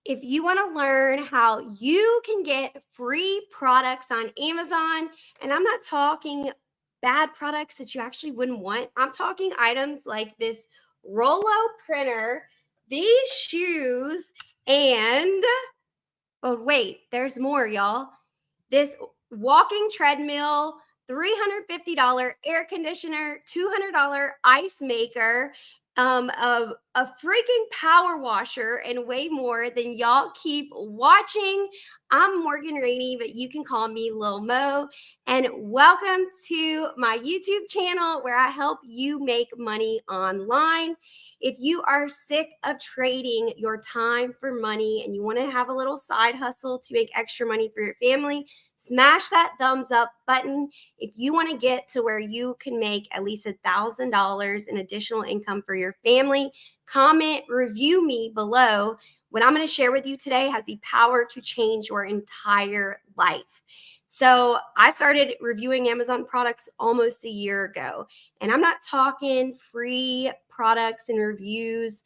If you want to learn how you can get free products on Amazon, and I'm not talking bad products that you actually wouldn't want, I'm talking items like this Rolo printer, these shoes, and oh, wait, there's more, y'all. This walking treadmill, $350 air conditioner, $200 ice maker, a freaking power washer, and way more than y'all keep watching. I'm Morgan Rainey, but you can call me Lil Mo. And welcome to my YouTube channel where I help you make money online. If you are sick of trading your time for money and you want to have a little side hustle to make extra money for your family, smash that thumbs up button. If you want to get to where you can make at least $1,000 in additional income for your family, comment, review me below. What I'm going to share with you today has the power to change your entire life. So I started reviewing Amazon products almost a year ago, and I'm not talking free products and reviews.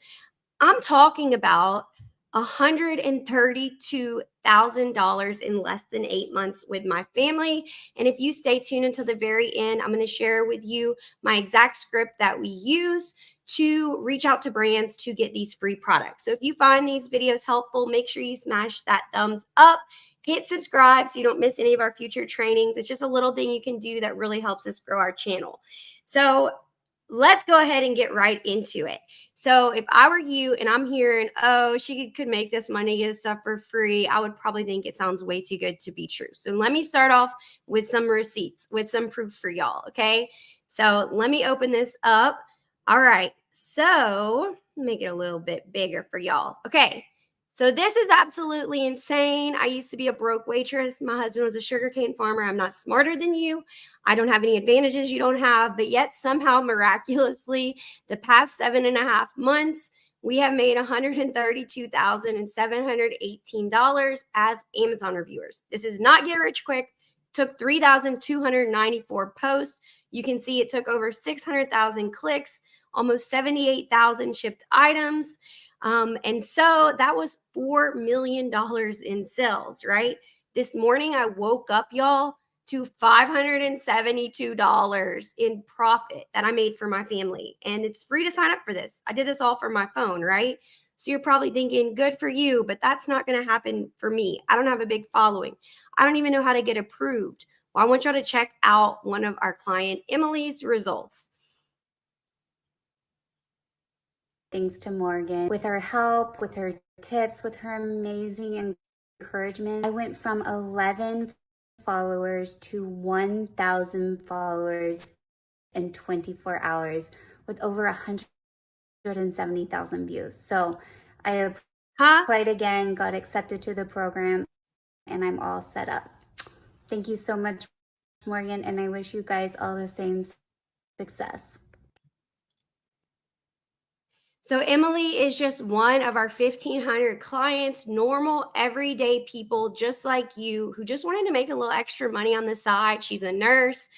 I'm talking about $132,000 in less than 8 months with my family. And if you stay tuned until the very end, I'm going to share with you my exact script that we use to reach out to brands to get these free products. So if you find these videos helpful, make sure you smash that thumbs up. Hit subscribe so you don't miss any of our future trainings. It's just a little thing you can do that really helps us grow our channel. So let's go ahead and get right into it. So if I were you and I'm hearing, oh, she could make this money, get stuff for free, I would probably think it sounds way too good to be true. So let me start off with some receipts, with some proof for y'all, okay? So let me open this up. All right, so make it a little bit bigger for y'all. Okay, so this is absolutely insane. I used to be a broke waitress. My husband was a sugarcane farmer. I'm not smarter than you. I don't have any advantages you don't have, but yet somehow miraculously, the past 7.5 months, we have made $132,718 as Amazon reviewers. This is not get rich quick. Took 3,294 posts. You can see it took over 600,000 clicks, almost 78,000 shipped items. And so that was $4 million in sales, right? This morning I woke up, y'all, to $572 in profit that I made for my family. And it's free to sign up for this. I did this all from my phone, right? So you're probably thinking, good for you, but that's not going to happen for me. I don't have a big following. I don't even know how to get approved. Well, I want y'all to check out one of our client Emily's results. Thanks to Morgan. With her help, with her tips, with her amazing encouragement, I went from 11 followers to 1,000 followers in 24 hours with over 170,000 views. So I applied again, got accepted to the program, and I'm all set up. Thank you so much, Morgan, and I wish you guys all the same success. So Emily is just one of our 1,500 clients, normal, everyday people just like you who just wanted to make a little extra money on the side. She's a nurse.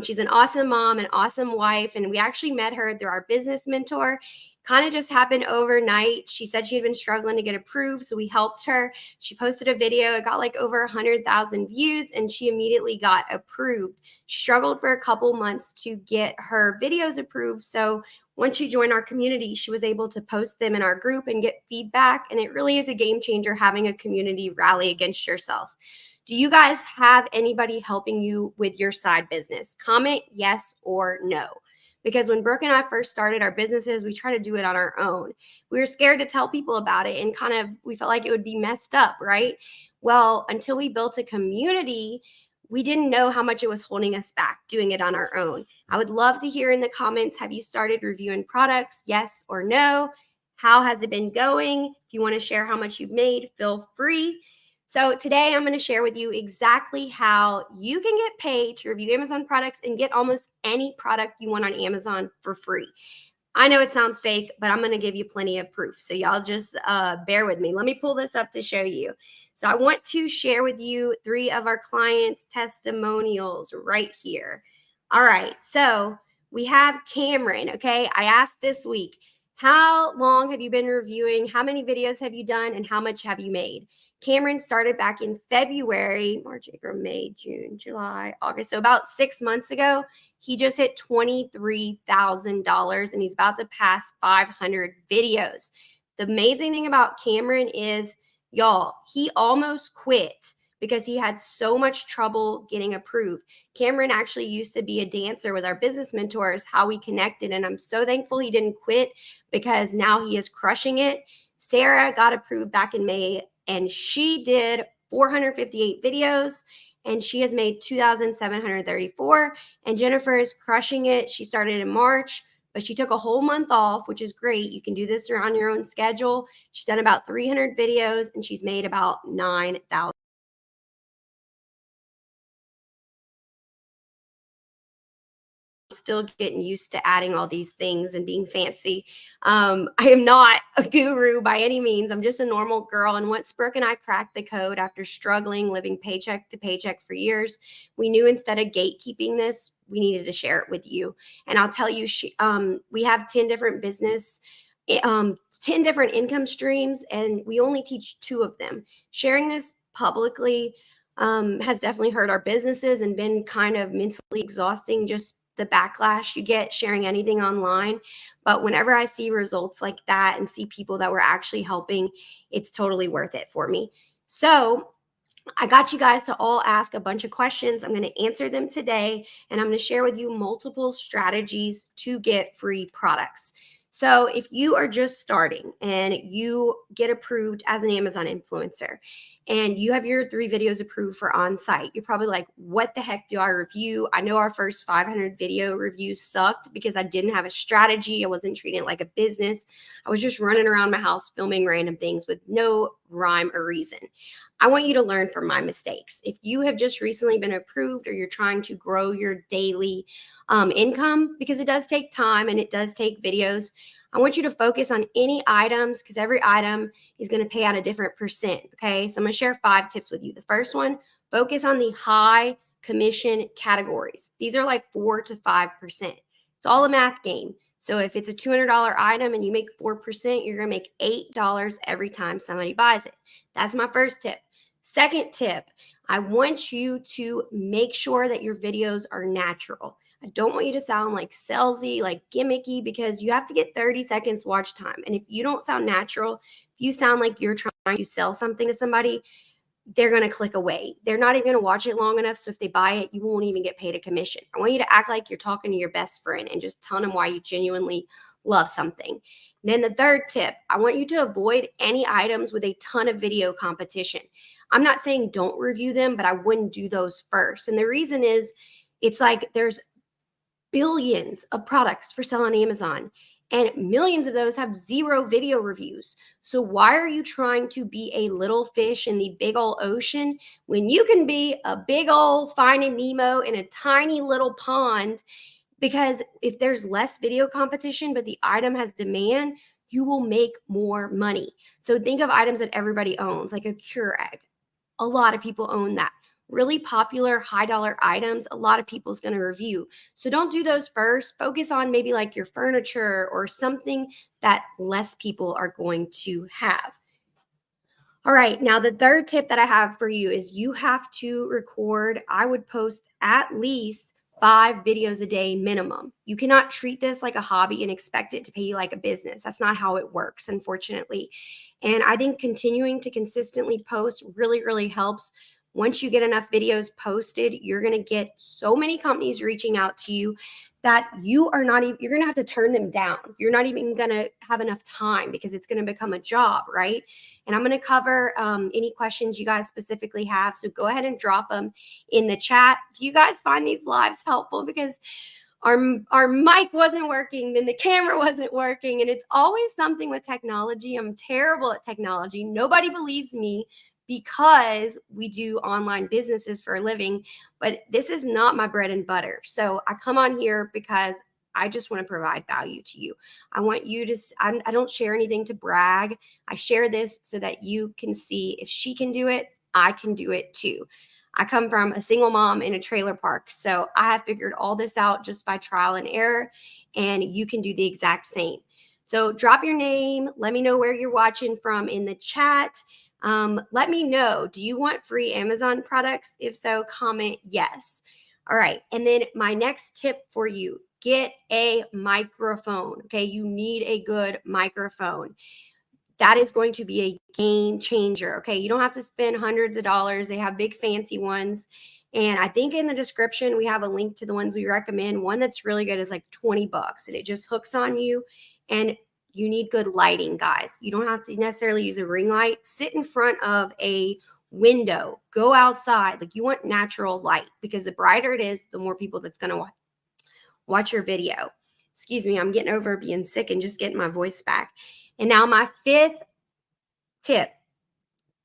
She's an awesome mom, an awesome wife, and we actually met her through our business mentor. Kind of just happened overnight. She said she had been struggling to get approved, so we helped her. She posted a video. It got like over 100,000 views, and she immediately got approved. She struggled for a couple months to get her videos approved, so once she joined our community, she was able to post them in our group and get feedback. And it really is a game changer having a community rally against yourself. Do you guys have anybody helping you with your side business? Comment yes or no. Because when Brooke and I first started our businesses, we tried to do it on our own. We were scared to tell people about it and we felt like it would be messed up, right? Well, until we built a community, we didn't know how much it was holding us back doing it on our own. I would love to hear in the comments, have you started reviewing products? Yes or no? How has it been going? If you want to share how much you've made, feel free. So today I'm going to share with you exactly how you can get paid to review Amazon products and get almost any product you want on Amazon for free. I know it sounds fake, but I'm going to give you plenty of proof. So y'all just bear with me. Let me pull this up to show you. So I want to share with you 3 of our clients' testimonials right here. All right. So we have Cameron. Okay. I asked this week, How long have you been reviewing? How many videos have you done? And how much have you made? Cameron started back in February, March, April, May, June, July, August. So about 6 months ago, he just hit $23,000 and he's about to pass 500 videos. The amazing thing about Cameron is, y'all, he almost quit because he had so much trouble getting approved. Cameron actually used to be a dancer with our business mentors, how we connected. And I'm so thankful he didn't quit because now he is crushing it. Sarah got approved back in May and she did 458 videos and she has made 2,734. And Jennifer is crushing it. She started in March, but she took a whole month off, which is great. You can do this on your own schedule. She's done about 300 videos and she's made about 9,000. Still getting used to adding all these things and being fancy. I am not a guru by any means. I'm just a normal girl. And once Brooke and I cracked the code after struggling, living paycheck to paycheck for years, we knew instead of gatekeeping this, we needed to share it with you. And I'll tell you, we have 10 different 10 different income streams, and we only teach 2 of them. Sharing this publicly has definitely hurt our businesses and been kind of mentally exhausting, just the backlash you get sharing anything online. But whenever I see results like that and see people that we're actually helping, it's totally worth it for me. So I got you guys to all ask a bunch of questions. I'm going to answer them today, and I'm going to share with you multiple strategies to get free products. So, if you are just starting and you get approved as an Amazon influencer and you have your 3 videos approved for on site, you're probably like, what the heck do I review? I know our first 500 video reviews sucked because I didn't have a strategy. I wasn't treating it like a business. I was just running around my house filming random things with no rhyme or reason. I want you to learn from my mistakes. If you have just recently been approved or you're trying to grow your daily income, because it does take time and it does take videos, I want you to focus on any items because every item is going to pay out a different percent. Okay. So I'm going to share 5 tips with you. The first one, focus on the high commission categories. These are like 4 to 5%. It's all a math game. So if it's a $200 item and you make 4%, you're going to make $8 every time somebody buys it. That's my first tip. Second tip, I want you to make sure that your videos are natural. I don't want you to sound like salesy, like gimmicky, because you have to get 30 seconds watch time. And if you don't sound natural, if you sound like you're trying to sell something to somebody, they're going to click away. They're not even going to watch it long enough. So if they buy it, you won't even get paid a commission. I want you to act like you're talking to your best friend and just telling them why you genuinely love something. And then the third tip, I want you to avoid any items with a ton of video competition. I'm not saying don't review them, but I wouldn't do those first. And the reason is it's like there's billions of products for sale on Amazon, and millions of those have 0 video reviews. So why are you trying to be a little fish in the big old ocean when you can be a big old Finding Nemo in a tiny little pond? Because if there's less video competition, but the item has demand, you will make more money. So think of items that everybody owns, like a Keurig. A lot of people own that. Really popular high dollar items, a lot of people's going to review. So don't do those first. Focus on maybe like your furniture or something that less people are going to have. All right, now the third tip that I have for you is you have to record. I would post at least 5 videos a day minimum. You cannot treat this like a hobby and expect it to pay you like a business. That's not how it works, unfortunately. And I think continuing to consistently post really, really helps. Once you get enough videos posted, you're going to get so many companies reaching out to you that you are not even, you're going to have to turn them down. You're not even going to have enough time because it's going to become a job, right? And I'm going to cover any questions you guys specifically have. So go ahead and drop them in the chat. Do you guys find these lives helpful? Because our mic wasn't working, then the camera wasn't working. And it's always something with technology. I'm terrible at technology. Nobody believes me because we do online businesses for a living, but this is not my bread and butter. So I come on here because I just want to provide value to you. I want you to, I don't share anything to brag. I share this so that you can see if she can do it, I can do it too. I come from a single mom in a trailer park. So I have figured all this out just by trial and error, and you can do the exact same. So drop your name. Let me know where you're watching from in the chat. Let me know, do you want free Amazon products? If so, comment yes. All right. And then my next tip for you, get a microphone. Okay. You need a good microphone. That is going to be a game changer. Okay. You don't have to spend hundreds of dollars. They have big fancy ones. And I think in the description, we have a link to the ones we recommend. One that's really good is like 20 bucks and it just hooks on you. And you need good lighting, guys. You don't have to necessarily use a ring light. Sit in front of a window, go outside. Like, you want natural light, because the brighter it is, the more people that's going to watch your video. Excuse me, I'm getting over being sick and just getting my voice back. And now my fifth tip,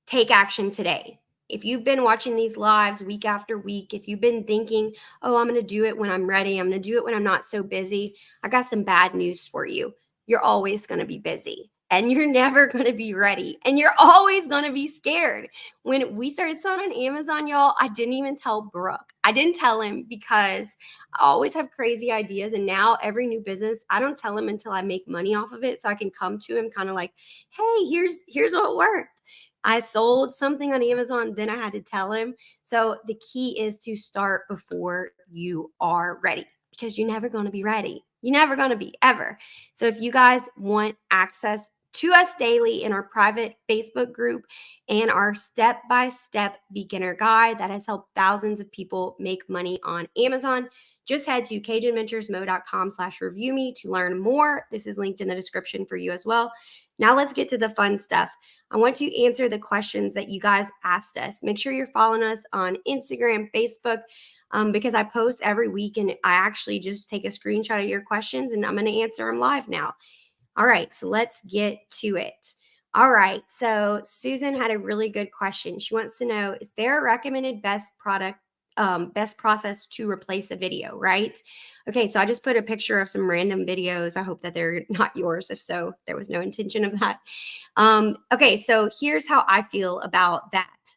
take action today. If you've been watching these lives week after week, if you've been thinking, oh, I'm going to do it when I'm ready, I'm going to do it when I'm not so busy, I got some bad news for you. You're always going to be busy and you're never going to be ready and you're always going to be scared. When we started selling on Amazon, y'all, I didn't even tell Brooke. I didn't tell him because I always have crazy ideas. And now every new business, I don't tell him until I make money off of it. So I can come to him kind of like, hey, here's what worked. I sold something on Amazon, then I had to tell him. So the key is to start before you are ready, because you're never going to be ready. You're never going to be, ever. So if you guys want access to us daily in our private Facebook group and our step-by-step beginner guide that has helped thousands of people make money on Amazon, just head to cajunventuresmo.com/review me to learn more. This is linked in the description for you as well. Now let's get to the fun stuff. I want to answer the questions that you guys asked us. Make sure you're following us on Instagram, Facebook, because I post every week and I actually just take a screenshot of your questions and I'm going to answer them live now. All right, so let's get to it. All right, so Susan had a really good question. She wants to know, is there a recommended best process to replace a video, right? Okay, so I just put a picture of some random videos. I hope that they're not yours. If so, there was no intention of that. Okay, so here's how I feel about that.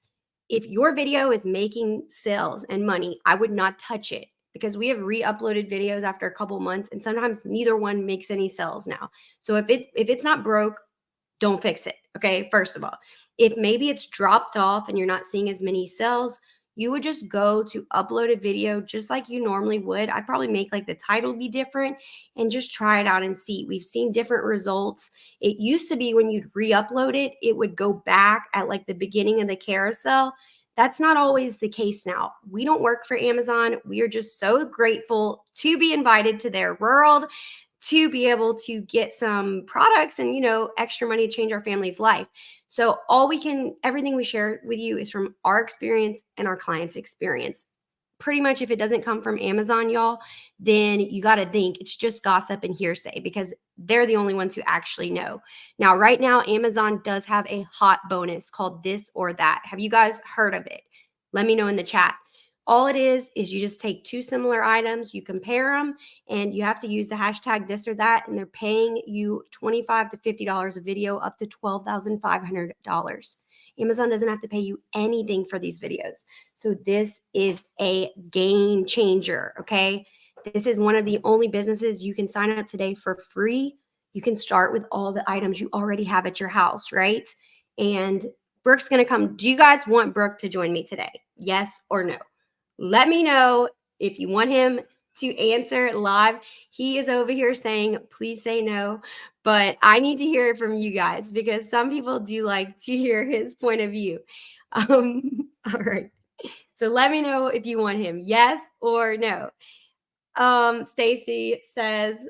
If your video is making sales and money, I would not touch it, because we have re-uploaded videos after a couple months and sometimes neither one makes any sales now. So if it's not broke, don't fix it. Okay, first of all, if maybe it's dropped off and you're not seeing as many sales, you would just go to upload a video just like you normally would. I'd probably make like the title be different and just try it out and see. We've seen different results. It used to be when you'd re-upload it, it would go back at like the beginning of the carousel. That's not always the case now. We don't work for Amazon. We are just so grateful to be invited to their world, to be able to get some products and, extra money to change our family's life. So everything we share with you is from our experience and our clients' experience. Pretty much if it doesn't come from Amazon, y'all, then you got to think it's just gossip and hearsay, because they're the only ones who actually know. Now, right now, Amazon does have a hot bonus called This or That. Have you guys heard of it? Let me know in the chat. All it is you just take two similar items, you compare them, and you have to use the hashtag this or that, and they're paying you $25 to $50 a video, up to $12,500. Amazon doesn't have to pay you anything for these videos. So this is a game changer, okay? This is one of the only businesses you can sign up today for free. You can start with all the items you already have at your house, right? And Brooke's going to come. Do you guys want Brooke to join me today? Yes or no? Let me know if you want him to answer live. He is over here saying, please say no. But I need to hear it from you guys, because some people do like to hear his point of view. All right. So let me know if you want him, yes or no. Stacy says,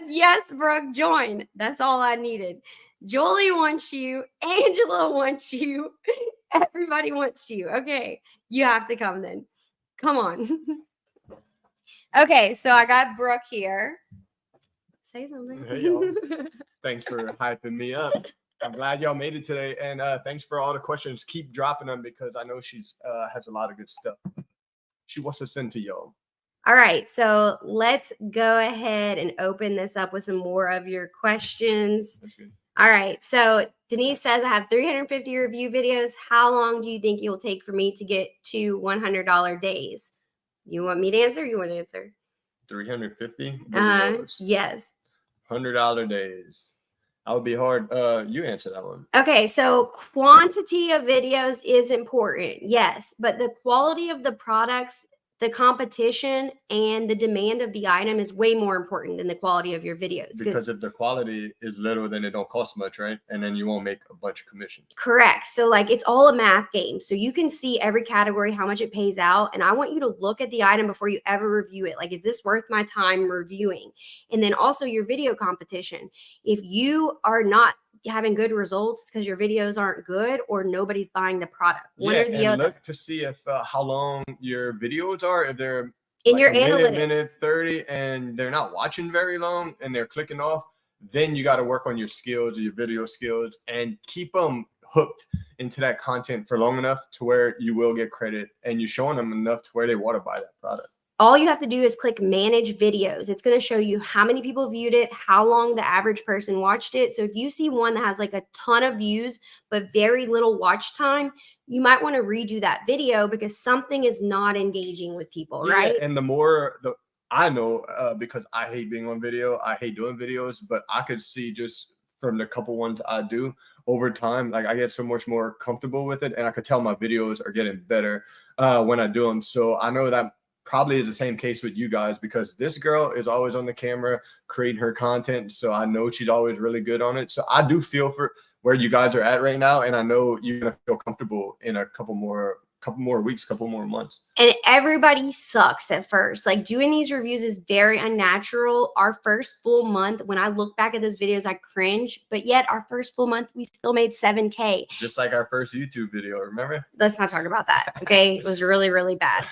yes, Brooke, join. That's all I needed. Julie wants you. Angela wants you. Everybody wants you. Okay. You have to come then. Come on. Okay. So I got Brooke here. Say something. Hey, y'all. Thanks for hyping me up. I'm glad y'all made it today. And thanks for all the questions. Keep dropping them, because I know she's has a lot of good stuff she wants to send to y'all. All right, so let's go ahead and open this up with some more of your questions. That's good. All right, so Denise says, I have 350 review videos. How long do you think it will take for me to get to $100 days? You want me to answer? You want to answer? 350 videos? Yes. $100 days. That would be hard. You answer that one. Okay, so quantity of videos is important, yes, but the quality of the products, the competition, and the demand of the item is way more important than the quality of your videos. Because if the quality is little, then it don't cost much, right? And then you won't make a bunch of commissions. Correct. So like it's all a math game. So you can see every category, how much it pays out. And I want you to look at the item before you ever review it. Like, is this worth my time reviewing? And then also your video competition. If you are not having good results because your videos aren't good or nobody's buying the product, one or the other. Look to see if how long your videos are. If they're in like your a analytics, minute 30, and they're not watching very long and they're clicking off, then you got to work on your skills or your video skills and keep them hooked into that content for long enough to where you will get credit and you're showing them enough to where they want to buy that product. All you have to do is click manage videos. It's going to show you how many people viewed it, how long the average person watched it. So if you see one that has like a ton of views, but very little watch time, you might want to redo that video because something is not engaging with people, right? And the more I know, because I hate being on video, I hate doing videos, but I could see just from the couple ones I do over time, like I get so much more comfortable with it and I could tell my videos are getting better when I do them. So I know that probably is the same case with you guys because this girl is always on the camera creating her content. So I know she's always really good on it. So I do feel for where you guys are at right now. And I know you're going to feel comfortable in a couple more weeks, couple more months. And everybody sucks at first. Like doing these reviews is very unnatural. Our first full month, when I look back at those videos, I cringe. But yet our first full month, we still made 7K. Just like our first YouTube video, remember? Let's not talk about that. Okay. It was really, really bad.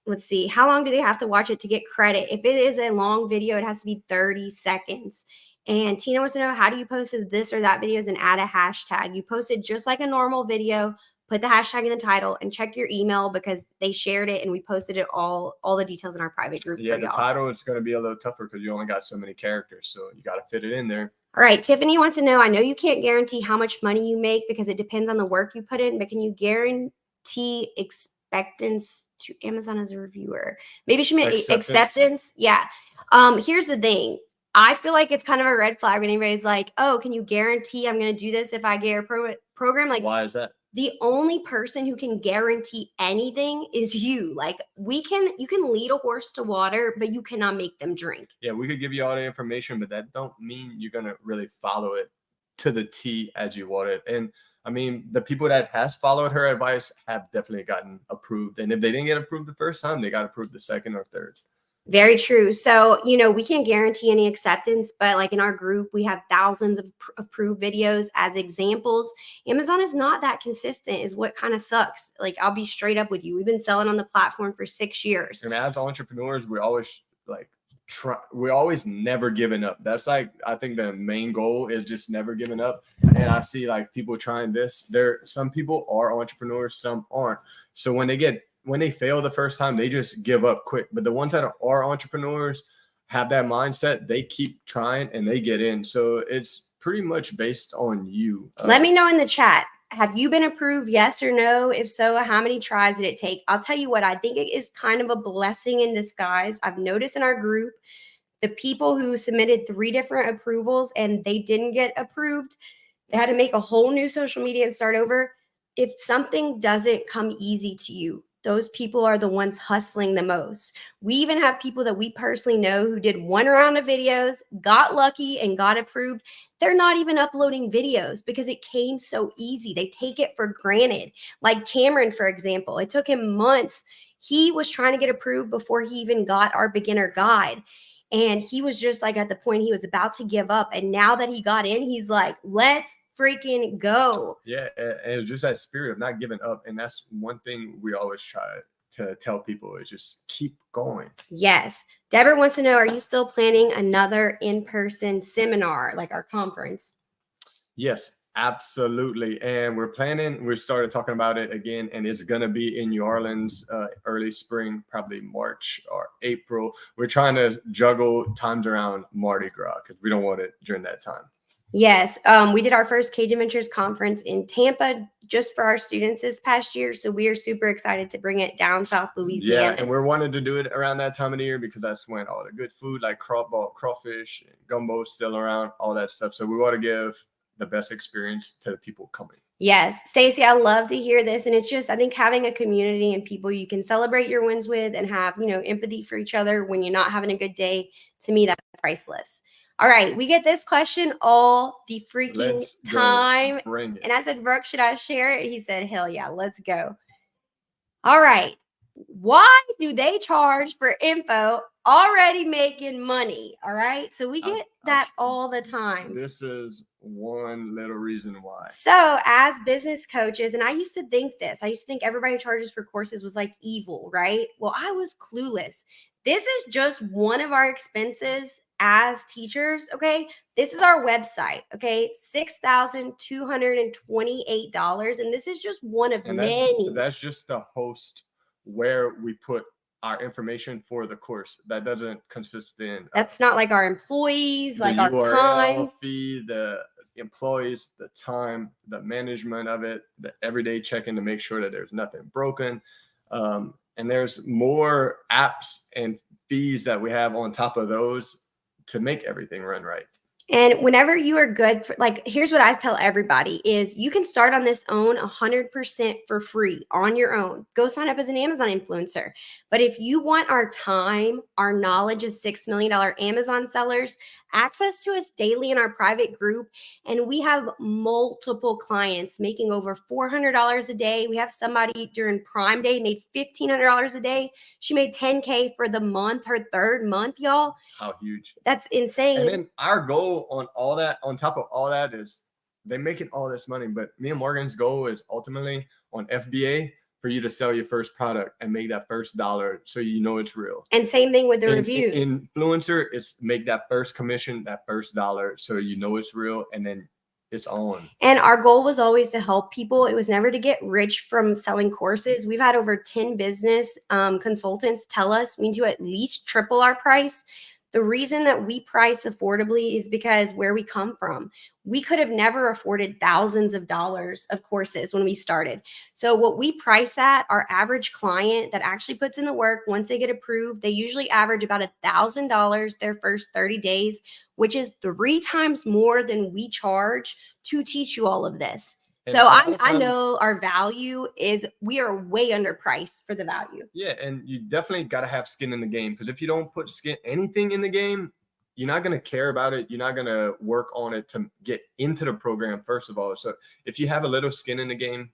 Let's see. How long do they have to watch it to get credit? If it is a long video, it has to be 30 seconds. And Tina wants to know, how do you post this or that videos and add a hashtag? You post it just like a normal video, put the hashtag in the title and check your email because they shared it and we posted it all the details in our private group. Yeah, the title is going to be a little tougher because you only got so many characters. So you got to fit it in there. All right. Tiffany wants to know, I know you can't guarantee how much money you make because it depends on the work you put in, but can you guarantee expectance to Amazon as a reviewer? Maybe she meant acceptance. Yeah. Here's the thing. I feel like it's kind of a red flag when anybody's like, oh, can you guarantee I'm going to do this if I get a program? Like, why is that? The only person who can guarantee anything is you. Like you can lead a horse to water, but you cannot make them drink. Yeah, we could give you all the information, but that don't mean you're going to really follow it to the T as you want it. And I mean, the people that has followed her advice have definitely gotten approved. And if they didn't get approved the first time, they got approved the second or third. Very true. So, we can't guarantee any acceptance, but like in our group, we have thousands of approved videos as examples. Amazon is not that consistent is what kind of sucks. Like, I'll be straight up with you. We've been selling on the platform for 6 years. And as entrepreneurs, we always we always never giving up. That's like, I think the main goal is just never giving up. And I see like people trying this. Some people are entrepreneurs, some aren't. So when they fail the first time, they just give up quick. But the ones that are entrepreneurs have that mindset. They keep trying and they get in. So it's pretty much based on you. Let me know in the chat. Have you been approved? Yes or no? If so, how many tries did it take? I'll tell you what, I think it is kind of a blessing in disguise. I've noticed in our group, the people who submitted 3 different approvals and they didn't get approved, they had to make a whole new social media and start over. If something doesn't come easy to you, those people are the ones hustling the most. We even have people that we personally know who did 1 round of videos, got lucky and got approved. They're not even uploading videos because it came so easy. They take it for granted. Like Cameron, for example, it took him months. He was trying to get approved before he even got our beginner guide. And he was just like at the point he was about to give up. And now that he got in, he's like, let's freaking go. Yeah, and it's just that spirit of not giving up. And that's one thing we always try to tell people is just keep going. Yes. Deborah wants to know, are you still planning another in-person seminar like our conference? Yes, absolutely. And we started talking about it again, and it's going to be in New Orleans early spring, probably March or April. We're trying to juggle times around Mardi Gras because we don't want it during that time. Yes, we did our first Cage Adventures conference in Tampa just for our students this past year. So we are super excited to bring it down South Yeah, Louisiana. and we're wanting to do it around that time of the year because that's when all the good food like crawfish, and gumbo is still around, all that stuff. So we want to give the best experience to the people coming. Yes, Stacy, I love to hear this. And it's just, I think having a community and people you can celebrate your wins with and have, empathy for each other when you're not having a good day, to me, that's priceless. All right, we get this question all the freaking time. Bring it. And I said, Brooke, should I share it? He said, hell yeah, let's go. All right. Why do they charge for info already making money? All right. So we get that all the time. This is one little reason why. So, as business coaches, and I used to think this, I used to think everybody who charges for courses was like evil, right? Well, I was clueless. This is just one of our expenses as teachers. Okay. This is our website. Okay. $6,228. And this is just one of many. That's just the host where we put our information for the course. That doesn't consist in. That's not like our employees, like our URL time. fee, the employees, the time, the management of it, the everyday check-in to make sure that there's nothing broken. And there's more apps and fees that we have on top of those to make everything run right. And whenever you are good for, like, here's what I tell everybody is you can start on this own 100% for free on your own. Go sign up as an Amazon influencer. But if you want our time, our knowledge as $6 million Amazon sellers, access to us daily in our private group. And we have multiple clients making over $400 a day. We have somebody during Prime Day made $1,500 a day. She made $10K for the month, her third month, y'all. How huge. That's insane. And then our goal on all that, on top of all that, is they're making all this money. But me and Morgan's goal is ultimately on FBA for you to sell your first product and make that first dollar so you know it's real. And same thing with the reviews. Influencer, it's make that first commission, that first dollar so you know it's real, and then it's on. And our goal was always to help people. It was never to get rich from selling courses. We've had over 10 business consultants tell us we need to at least triple our price. The reason that we price affordably is because where we come from. We could have never afforded thousands of dollars of courses when we started. So what we price at, our average client that actually puts in the work, once they get approved, they usually average about $1,000 their first 30 days, which is 3 times more than we charge to teach you all of this. So I know our value is we are way underpriced for the value. Yeah, and you definitely got to have skin in the game, because if you don't put anything in the game, you're not going to care about it. You're not going to work on it to get into the program, first of all. So if you have a little skin in the game,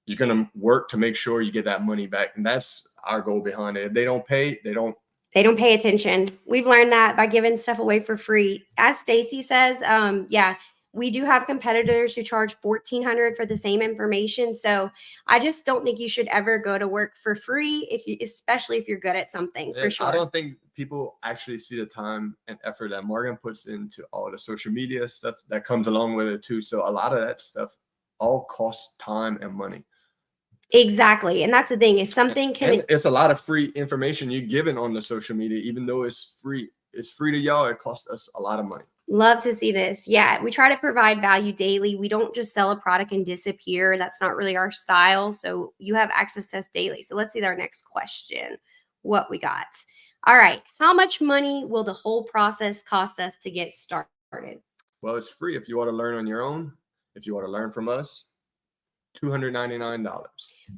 you're going to work to make sure you get that money back. And that's our goal behind it. If they don't pay, they don't pay attention. We've learned that by giving stuff away for free. As Stacy says, we do have competitors who charge $1,400 for the same information. So I just don't think you should ever go to work for free, especially if you're good at something, for sure. I don't think people actually see the time and effort that Morgan puts into all the social media stuff that comes along with it too. So a lot of that stuff all costs time and money. Exactly. And that's the thing. If something and it's a lot of free information you're given on the social media, even though it's free to y'all, it costs us a lot of money. Love to see this. Yeah, we try to provide value daily. We don't just sell a product and disappear. That's not really our style. So you have access to us daily. So let's see our next question, what we got. All right. How much money will the whole process cost us to get started? Well, it's free if you want to learn on your own. If you want to learn from us, $299.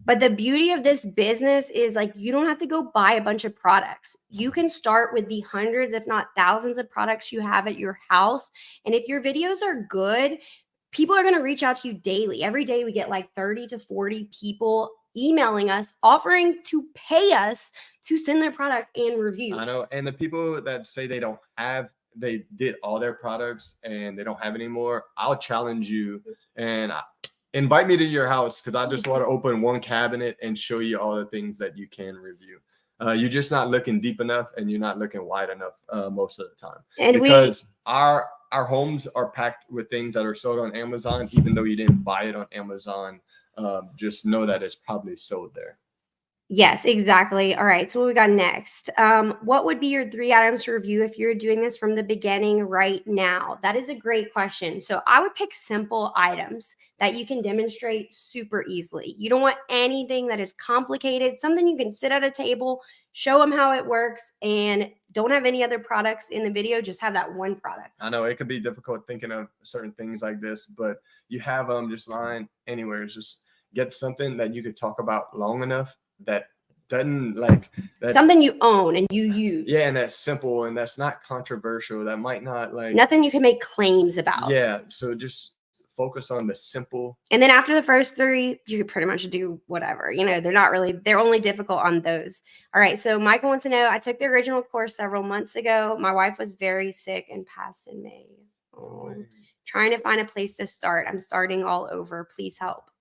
But the beauty of this business is, like, you don't have to go buy a bunch of products. You can start with the hundreds, if not thousands of products you have at your house. And if your videos are good, people are going to reach out to you daily. Every day we get like 30 to 40 people emailing us, offering to pay us to send their product and review. I know. And the people that say they did all their products and they don't have any more, I'll challenge you and invite me to your house, because I just want to open one cabinet and show you all the things that you can review. You're just not looking deep enough, and you're not looking wide enough most of the time. And because our homes are packed with things that are sold on Amazon, even though you didn't buy it on Amazon. Just know that it's probably sold there. Yes, exactly. All right. So what we got next? What would be your 3 items to review if you're doing this from the beginning right now? That is a great question. So I would pick simple items that you can demonstrate super easily. You don't want anything that is complicated, something you can sit at a table, show them how it works, and don't have any other products in the video. Just have that one product. I know it can be difficult thinking of certain things like this, but you have just lying anywhere. Just get something that you could talk about long enough that doesn't like that's Something you own and you use. yeah, and that's simple and that's not controversial. That might not like Nothing you can make claims about. yeah. So just focus on the simple. And then after the first 3, you could pretty much do whatever. They're only difficult on those. All right. So Michael wants to know, I took the original course several months ago. My wife was very sick and passed in May. Oh, trying to find a place to start. I'm starting all over. Please help.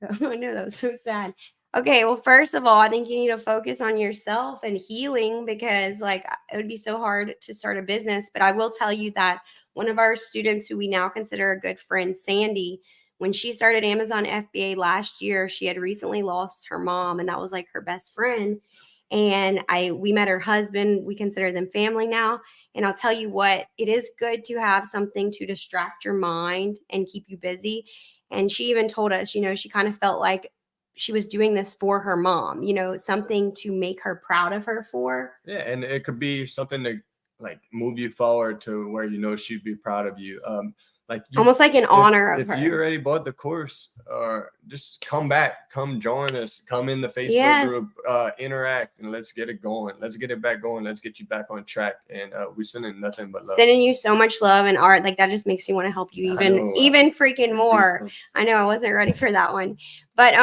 I know, that was so sad. Okay, well, first of all, I think you need to focus on yourself and healing, because like it would be so hard to start a business. But I will tell you that one of our students who we now consider a good friend, Sandy, when she started Amazon FBA last year, she had recently lost her mom, and that was like her best friend. And we met her husband. We consider them family now. And I'll tell you what, it is good to have something to distract your mind and keep you busy. And she even told us, she kind of felt like she was doing this for her mom, something to make her proud of her for. Yeah, and it could be something to like move you forward to where she'd be proud of you. Almost like an honor of if her. you already bought the course, or just come back, come join us, come in the Facebook group, interact, and let's get it going. Let's get it back going. Let's get you back on track. And we're sending nothing but love. Sending you so much love and art. Like that just makes me want to help you even freaking more. I know I wasn't ready for that one. But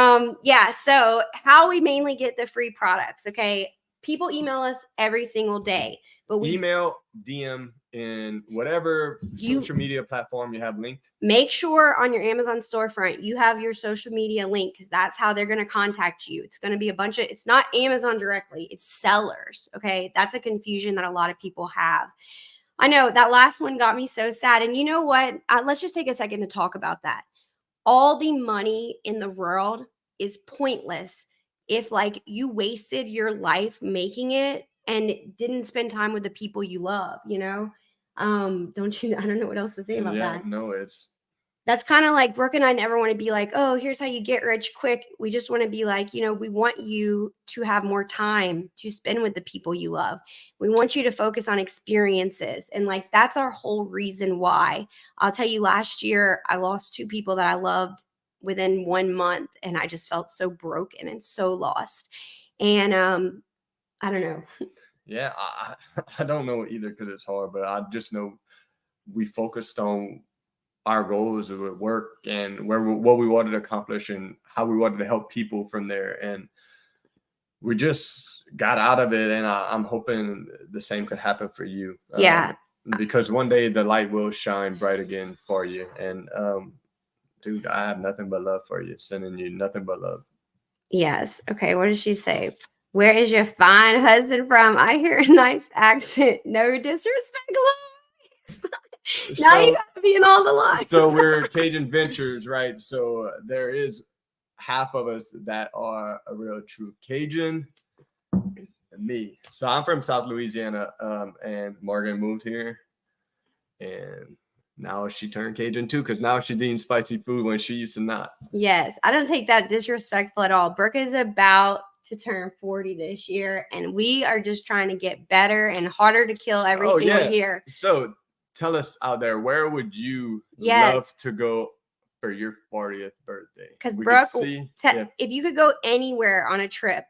yeah, so how we mainly get the free products, okay? People email us every single day, but we email, DM, in whatever social media platform you have linked. Make sure on your Amazon storefront you have your social media link, because that's how they're going to contact you. It's going to be it's not Amazon directly, it's sellers. Okay, that's a confusion that a lot of people have. I know that last one got me so sad. And you know what? Let's just take a second to talk about that. All the money in the world is pointless if like you wasted your life making it and didn't spend time with the people you love, don't you? I don't know what else to say about that. No, That's kind of like Brooke and I never want to be like, oh, here's how you get rich quick. We just want to be like, we want you to have more time to spend with the people you love. We want you to focus on experiences. And like, that's our whole reason why. I'll tell you, last year, I lost 2 people that I loved within 1 month. And I just felt so broken and so lost. And I don't know. Yeah, I don't know either, because it's hard, but I just know we focused on our goals of work and what we wanted to accomplish and how we wanted to help people from there. And we just got out of it. And I'm hoping the same could happen for you. Yeah. Because one day the light will shine bright again for you. And dude, I have nothing but love for you. Sending you nothing but love. Yes. Okay. What did she say? Where is your fine husband from? I hear a nice accent. No disrespect. Now you gotta be in all the lines. So we're Cajun Ventures, right? So there is half of us that are a real true Cajun, and me. So I'm from South Louisiana, and Morgan moved here, and now she turned Cajun too, because now she's eating spicy food when she used to not. Yes, I don't take that disrespectful at all. Brooke is about to turn 40 this year, and we are just trying to get better and harder to kill every single year. So tell us out there, where would you love to go for your 40th birthday? Because Brooke, if you could go anywhere on a trip,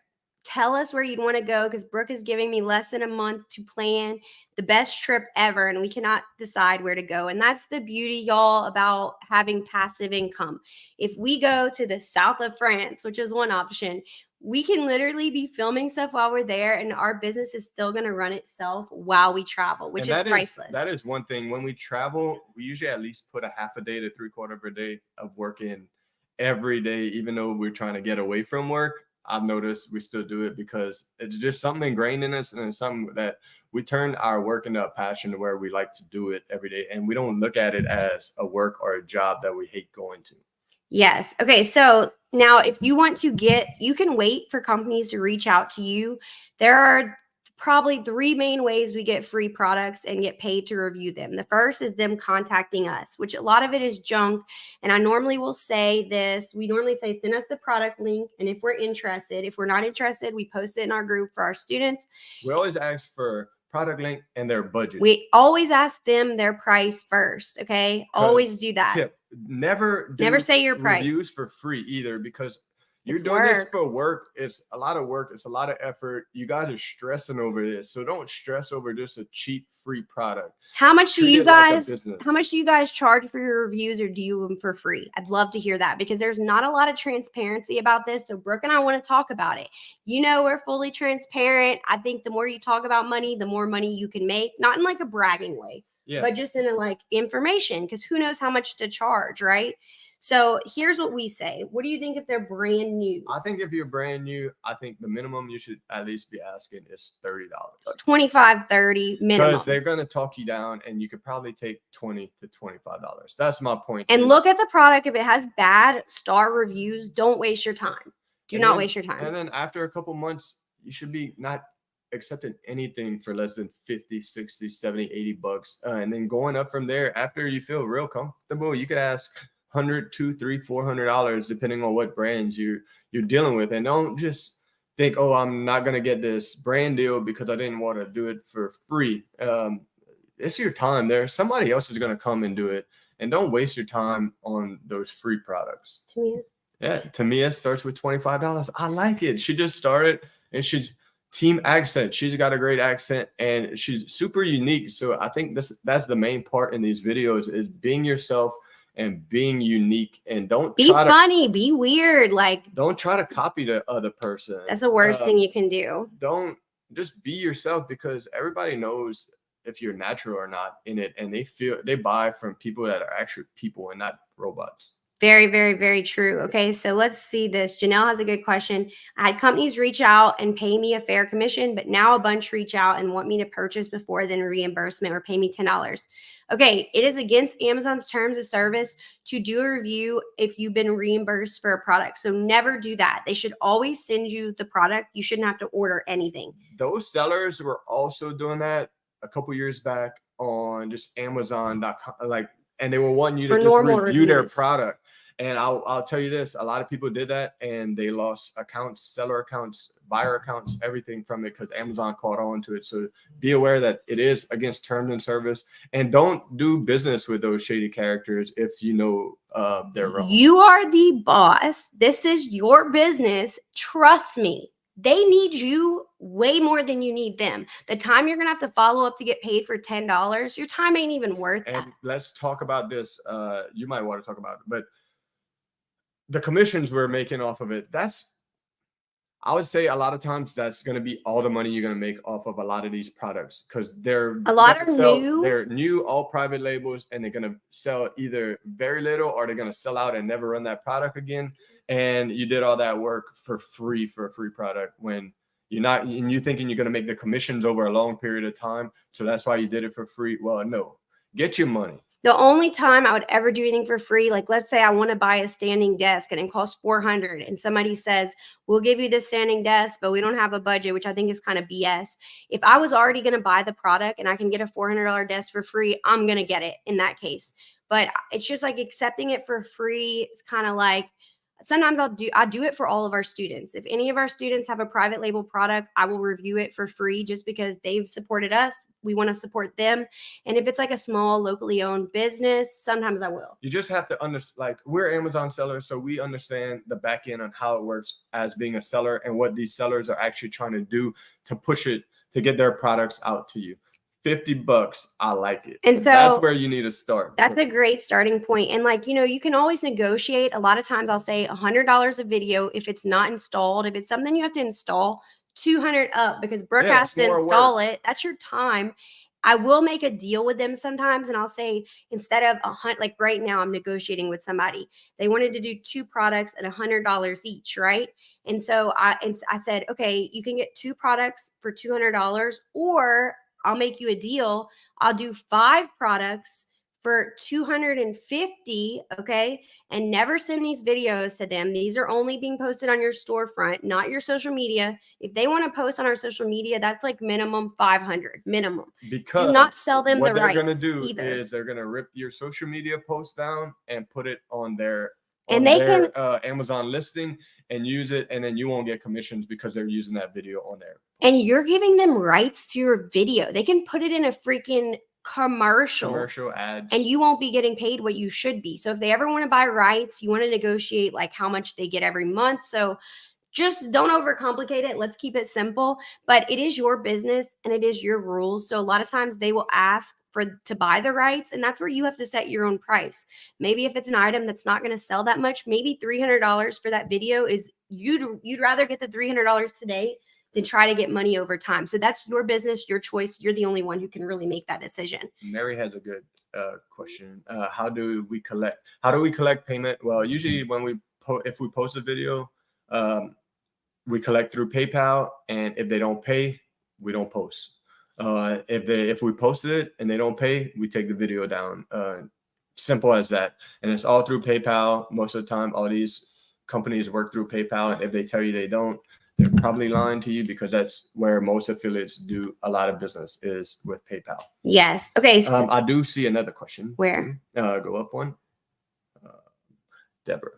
tell us where you'd want to go, because Brooke is giving me less than a month to plan the best trip ever, and we cannot decide where to go. And that's the beauty, y'all, about having passive income. If we go to the south of France, which is one option, we can literally be filming stuff while we're there, and our business is still going to run itself while we travel, which is priceless. That is one thing. When we travel, we usually at least put a half a day to 3/4 of a day of work in every day, even though we're trying to get away from work. I've noticed we still do it because it's just something ingrained in us, and it's something that we turn our work into a passion to where we like to do it every day, and we don't look at it as a work or a job that we hate going to. Yes. Okay. So now, if you want to you can wait for companies to reach out to you. There are probably three main ways we get free products and get paid to review them. The first is them contacting us, which a lot of it is junk. And I normally will say this, we normally say, send us the product link. And if we're interested, if we're not interested, we post it in our group for our students. We always ask for product link and their budget. We always ask them their price first. Okay. Always do that. Tip, never say your price. Reviews for free either, because you're It's doing this work. for work. It's a lot of work. It's a lot of effort. You guys are stressing over this. So don't stress over just a cheap free product. How much do Treat you it like a guys business. how much do you guys charge for your reviews, or do you them for free? I'd love to hear that, because there's not a lot of transparency about this. So Brooke and I want to talk about it. You know, we're fully transparent. I think the more you talk about money, the more money you can make, not in like a bragging way, Yeah. but just in a like information, because who knows how much to charge, right? So here's what we say. What do you think if they're brand new? I think if you're brand new, I think the minimum you should at least be asking is $30. 25, 30 minimum. Because they're going to talk you down, and you could probably take $20 to $25. That's my point. And look at the product. If it has bad star reviews, don't waste your time. Do not waste your time. And then after a couple months, you should be not accepting anything for less than 50, 60, 70, 80 bucks. And then going up from there, after you feel real comfortable, you could ask $100, $200, $300, $400, depending on what brands you're dealing with. And don't just think, oh, I'm not going to get this brand deal because I didn't want to do it for free. It's your time there. Somebody else is going to come and do it. And don't waste your time on those free products. Tamia? Yeah, Tamia starts with $25. I like it. She just started, and she's team accent. She's got a great accent, and she's super unique. So I think that's the main part in these videos, is being yourself and being unique. And don't be funny, be weird. Like, don't try to copy the other person. That's the worst thing you can do. Don't just be yourself, because everybody knows if you're natural or not in it, and they buy from people that are actually people and not robots. Very, very, very true. Okay, so let's see this. Janelle has a good question. I had companies reach out and pay me a fair commission, but now a bunch reach out and want me to purchase before then reimbursement or pay me $10. Okay, it is against Amazon's terms of service to do a review if you've been reimbursed for a product. So never do that. They should always send you the product. You shouldn't have to order anything. Those sellers were also doing that a couple years back on just Amazon.com, and they were wanting you to just review their product. And I'll tell you this, a lot of people did that, and they lost accounts, seller accounts, buyer accounts, everything from it, because Amazon caught on to it. So be aware that it is against terms and service, and don't do business with those shady characters if you know they're wrong. You are the boss. This is your business. Trust me. They need you way more than you need them. The time you're going to have to follow up to get paid for $10, your time ain't even worth that. And let's talk about this. You might want to talk about it, but the commissions we're making off of it, I would say a lot of times that's going to be all the money you're going to make off of a lot of these products, because they're new. They're new, all private labels, and they're going to sell either very little, or they're going to sell out and never run that product again. And you did all that work for free for a free product, when you're not, and you're thinking you're going to make the commissions over a long period of time. So that's why you did it for free. Well, no, get your money. The only time I would ever do anything for free, like let's say I want to buy a standing desk and it costs $400, and somebody says, we'll give you this standing desk, but we don't have a budget, which I think is kind of BS. If I was already going to buy the product and I can get a $400 desk for free, I'm going to get it in that case. But it's just like accepting it for free. It's kind of like, sometimes I do it for all of our students. If any of our students have a private label product, I will review it for free, just because they've supported us. We want to support them. And if it's like a small locally owned business, sometimes I will. You just have to understand, like, we're Amazon sellers, so we understand the back end on how it works as being a seller, and what these sellers are actually trying to do to push it, to get their products out to you. $50, I like it. And so that's where you need to start. That's a great starting point. And like, you can always negotiate. A lot of times I'll say $100 a video if it's not installed. If it's something you have to install, $200 up, because Brooke has to install it. That's your time. I will make a deal with them sometimes, and I'll say, instead of like right now, I'm negotiating with somebody. They wanted to do 2 products at $100 each, right? And so I said, okay, you can get 2 products for $200, or I'll make you a deal. I'll do 5 products for $250, okay, and never send these videos to them. These are only being posted on your storefront, not your social media. If they want to post on our social media, that's like minimum 500 minimum. Because do not sell them what the they're gonna rights do either. is they're gonna rip your social media post down and put it on their And they their Amazon listing and use it, and then you won't get commissions because they're using that video on there. And you're giving them rights to your video. They can put it in a freaking commercial ads, and you won't be getting paid what you should be. So if they ever want to buy rights, you want to negotiate like how much they get every month. So just don't overcomplicate it. Let's keep it simple. But it is your business and it is your rules. So a lot of times they will ask to buy the rights, and that's where you have to set your own price. Maybe if it's an item that's not going to sell that much, maybe $300 for that video is you'd rather get the $300 today than try to get money over time. So that's your business, your choice. You're the only one who can really make that decision. Mary has a good question. How do we collect payment? Well, usually when if we post a video, we collect through PayPal, and if they don't pay, we don't post. If we posted it and they don't pay, we take the video down. Simple as that. And it's all through PayPal. Most of the time, all these companies work through PayPal, and if they tell you they don't, they're probably lying to you, because that's where most affiliates do a lot of business, is with PayPal. Yes. Okay. I do see another question. Where? Go up one. Deborah.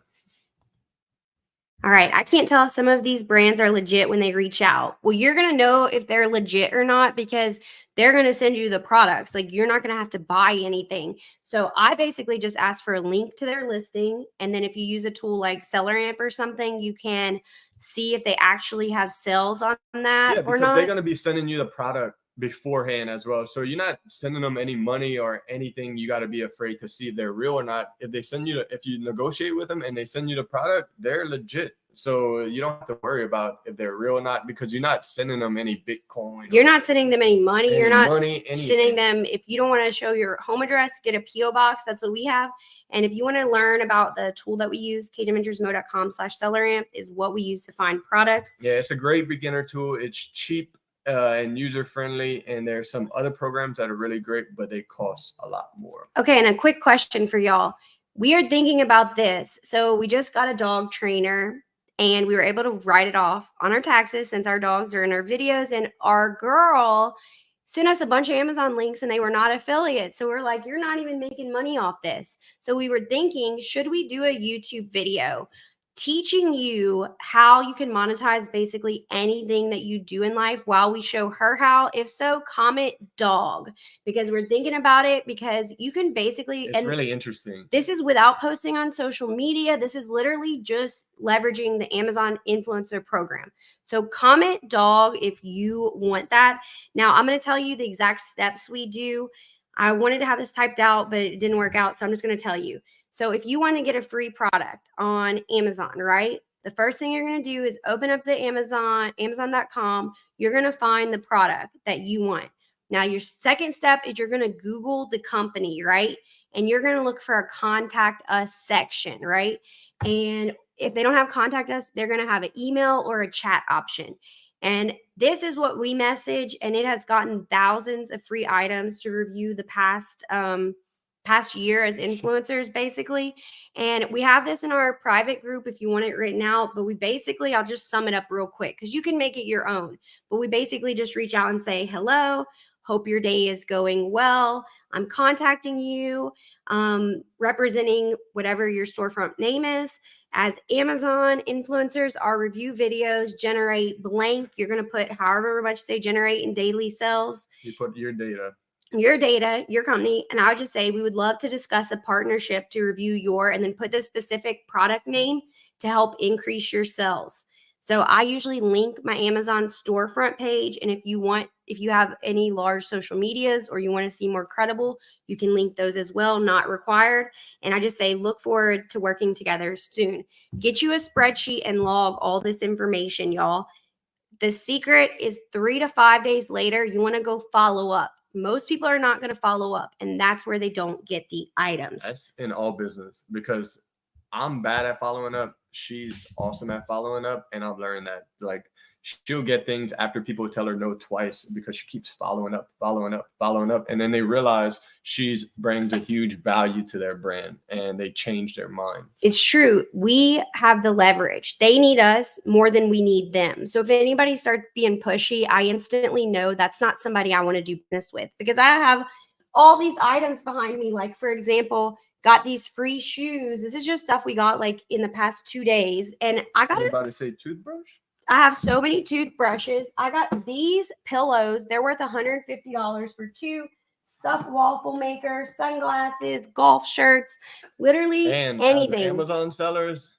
All right. I can't tell if some of these brands are legit when they reach out. Well, you're going to know if they're legit or not because they're going to send you the products. Like, you're not going to have to buy anything. So I basically just ask for a link to their listing. And then if you use a tool like SellerAmp or something, you can see if they actually have sales on that or not. They're going to be sending you the product beforehand as well. So you're not sending them any money or anything. You got to be afraid to see if they're real or not. If you negotiate with them and they send you the product, they're legit. So you don't have to worry about if they're real or not, because you're not sending them any Bitcoin. You're not sending them any money. You're not anything. Sending them. If you don't want to show your home address, get a PO box. That's what we have. And if you want to learn about the tool that we use, kdimentorsmo.com/selleramp is what we use to find products. Yeah, it's a great beginner tool. It's cheap and user friendly, and there's some other programs that are really great, but they cost a lot more. Okay, and a quick question for y'all. We are thinking about this. So we just got a dog trainer, and we were able to write it off on our taxes since our dogs are in our videos. And our girl sent us a bunch of Amazon links and they were not affiliates. So we're like, you're not even making money off this. So we were thinking, should we do a YouTube video teaching you how you can monetize basically anything that you do in life while we show her how? If so, comment dog, because we're thinking about it, because you can basically, it's really interesting. This is without posting on social media. This is literally just leveraging the Amazon influencer program. So comment dog if you want that. Now I'm going to tell you the exact steps we do. I wanted to have this typed out, but it didn't work out. So I'm just going to tell you. So if you want to get a free product on Amazon, right? The first thing you're going to do is open up the Amazon.com. You're going to find the product that you want. Now, your second step is you're going to Google the company, right? And you're going to look for a contact us section, right? And if they don't have contact us, they're going to have an email or a chat option. And this is what we message, and it has gotten thousands of free items to review the past year as influencers, basically. And we have this in our private group if you want it written out, but I'll just sum it up real quick because you can make it your own. But we basically just reach out and say, hello, hope your day is going well. I'm contacting you, representing whatever your storefront name is. As Amazon influencers, our review videos generate blank. You're going to put however much they generate in daily sales. You put your data, your company, and I would just say we would love to discuss a partnership to review and then put the specific product name to help increase your sales. So I usually link my Amazon storefront page, and if you have any large social medias or you want to see more credible, you can link those as well, not required. And I just say look forward to working together soon. Get you a spreadsheet and log all this information, y'all. The secret is 3 to 5 days later, you want to go follow up. Most people are not going to follow up, and that's where they don't get the items. That's in all business, because I'm bad at following up. She's awesome at following up, and I've learned that, like, she'll get things after people tell her no twice because she keeps following up, and then they realize she's brings a huge value to their brand, and they change their mind. It's true. We have the leverage. They need us more than we need them. So if anybody starts being pushy, I instantly know that's not somebody I want to do business with, because I have all these items behind me. Like, for example, got these free shoes. This is just stuff we got like in the past 2 days. And I got Anybody to say toothbrush? I have so many toothbrushes. I got these pillows. They're worth $150 for 2. Stuffed waffle maker, sunglasses, golf shirts, literally and anything. Amazon sellers,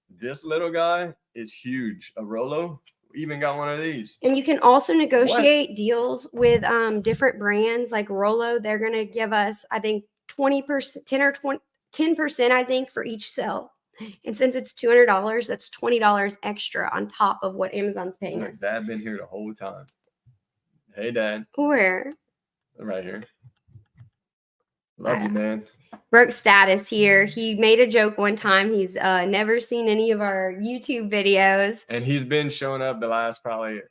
this little guy is huge. A Rolo, we even got one of these. And you can also negotiate deals with different brands like Rolo. They're going to give us, I think, 20%, 10 or 20, 10%, I think, for each sale. And since it's $200, that's $20 extra on top of what Amazon's paying us. Dad been here the whole time. Hey, Dad. Where? Right here. Love you, man. Brooke's status here. He made a joke one time. He's never seen any of our YouTube videos. And he's been showing up the last probably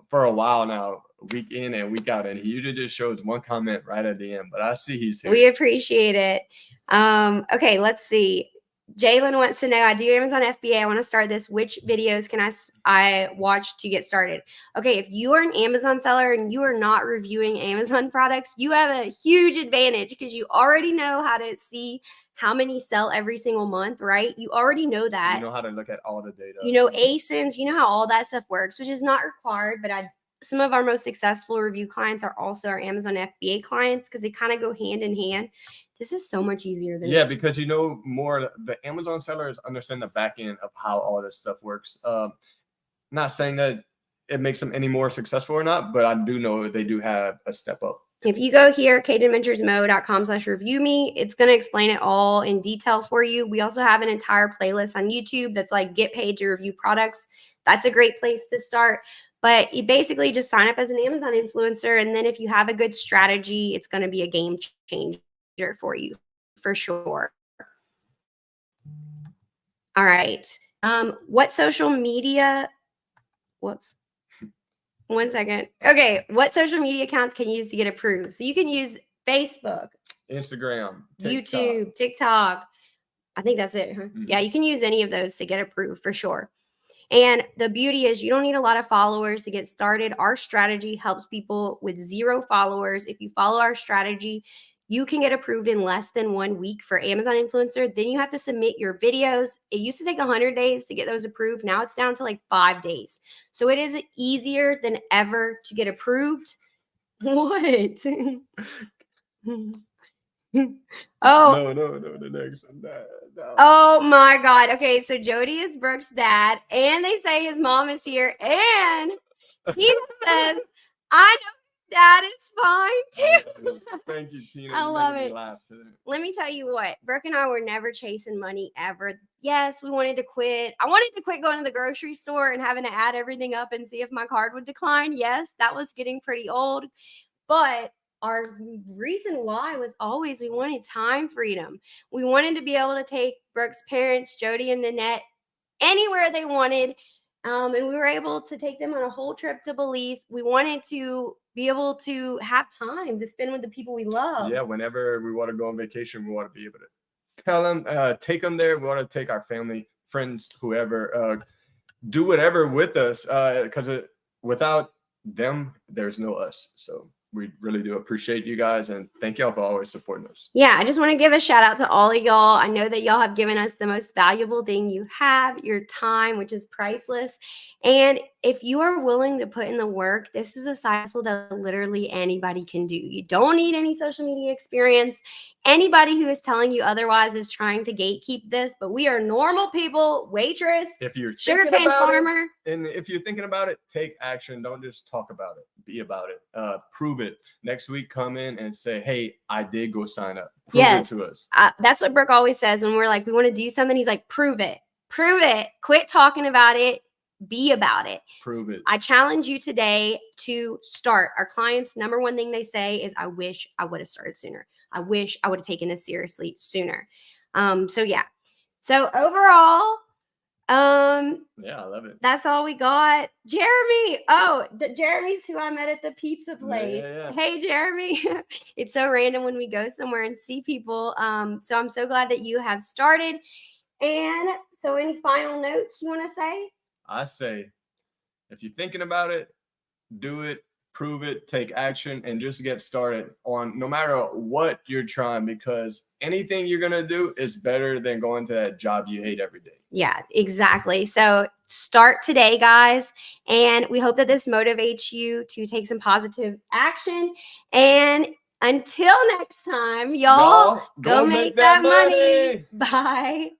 for a while now, week in and week out. And he usually just shows one comment right at the end. But I see he's here. We appreciate it. Okay, let's see. Jalen wants to know, I do Amazon FBA. I want to start this. Which videos can I watch to get started? Okay, if you are an Amazon seller and you are not reviewing Amazon products, you have a huge advantage because you already know how to see how many sell every single month, right? You already know that. You know how to look at all the data. You know ASINs, you know how all that stuff works, which is not required, but some of our most successful review clients are also our Amazon FBA clients because they kind of go hand in hand. This is so much easier than because you know more. The Amazon sellers understand the back end of how all this stuff works. Not saying that it makes them any more successful or not, but I do know they do have a step up. If you go here, kateadventuresmo.com/review me, it's going to explain it all in detail for you. We also have an entire playlist on YouTube that's like get paid to review products. That's a great place to start. But you basically just sign up as an Amazon influencer. And then if you have a good strategy, it's going to be a game changer for you, for sure. All right. What social media? Whoops. 1 second. Okay. What social media accounts can you use to get approved? So you can use Facebook, Instagram, YouTube, TikTok. I think that's it. Huh? Mm-hmm. Yeah, you can use any of those to get approved for sure. And the beauty is you don't need a lot of followers to get started. Our strategy helps people with 0 followers. If you follow our strategy, you can get approved in less than 1 week for Amazon influencer. Then you have to submit your videos. It used to take 100 days to get those approved. Now it's down to like 5 days. So it is easier than ever to get approved. What? Oh no, the next one. No. Oh my God. Okay, so Jody is Brooke's dad, and they say his mom is here, and Tina says, I know dad is fine too. Thank you, Tina. I love it. Laugh today. Let me tell you what, Brooke and I were never chasing money ever. Yes, we wanted to quit. I wanted to quit going to the grocery store and having to add everything up and see if my card would decline. Yes, that was getting pretty old, but our reason why was always we wanted time freedom. We wanted to be able to take Brooke's parents, Jody and Nanette, anywhere they wanted. And we were able to take them on a whole trip to Belize. We wanted to be able to have time to spend with the people we love. Yeah, whenever we want to go on vacation, we want to be able to tell them, take them there. We want to take our family, friends, whoever, do whatever with us, because without them, there's no us. So we really do appreciate you guys, and thank y'all for always supporting us. Yeah, I just want to give a shout out to all of y'all. I know that y'all have given us the most valuable thing you have, your time, which is priceless. And if you are willing to put in the work, this is a side hustle that literally anybody can do. You don't need any social media experience. Anybody who is telling you otherwise is trying to gatekeep this, but we are normal people, waitress, if you're sugarcane farmer. And if you're thinking about it, take action. Don't just talk about it. Be about it. Prove it. Next week, come in and say, hey, I did go sign up. Prove it to us. That's what Brooke always says when we're like, we want to do something. He's like, prove it. Prove it. Quit talking about it. Be about it. Prove it. I challenge you today to start. Our clients' number one thing they say is, I wish I would have started sooner. I wish I would have taken this seriously sooner. So yeah. So overall, Yeah, I love it. That's all we got. Jeremy. Oh, Jeremy's who I met at the pizza place. Yeah. Hey, Jeremy. It's so random when we go somewhere and see people. So I'm so glad that you have started. And so, any final notes you want to say? I say, if you're thinking about it, do it, prove it, take action, and just get started on no matter what you're trying, because anything you're going to do is better than going to that job you hate every day. Yeah, exactly. So start today, guys. And we hope that this motivates you to take some positive action. And until next time, y'all, go make that money. Bye.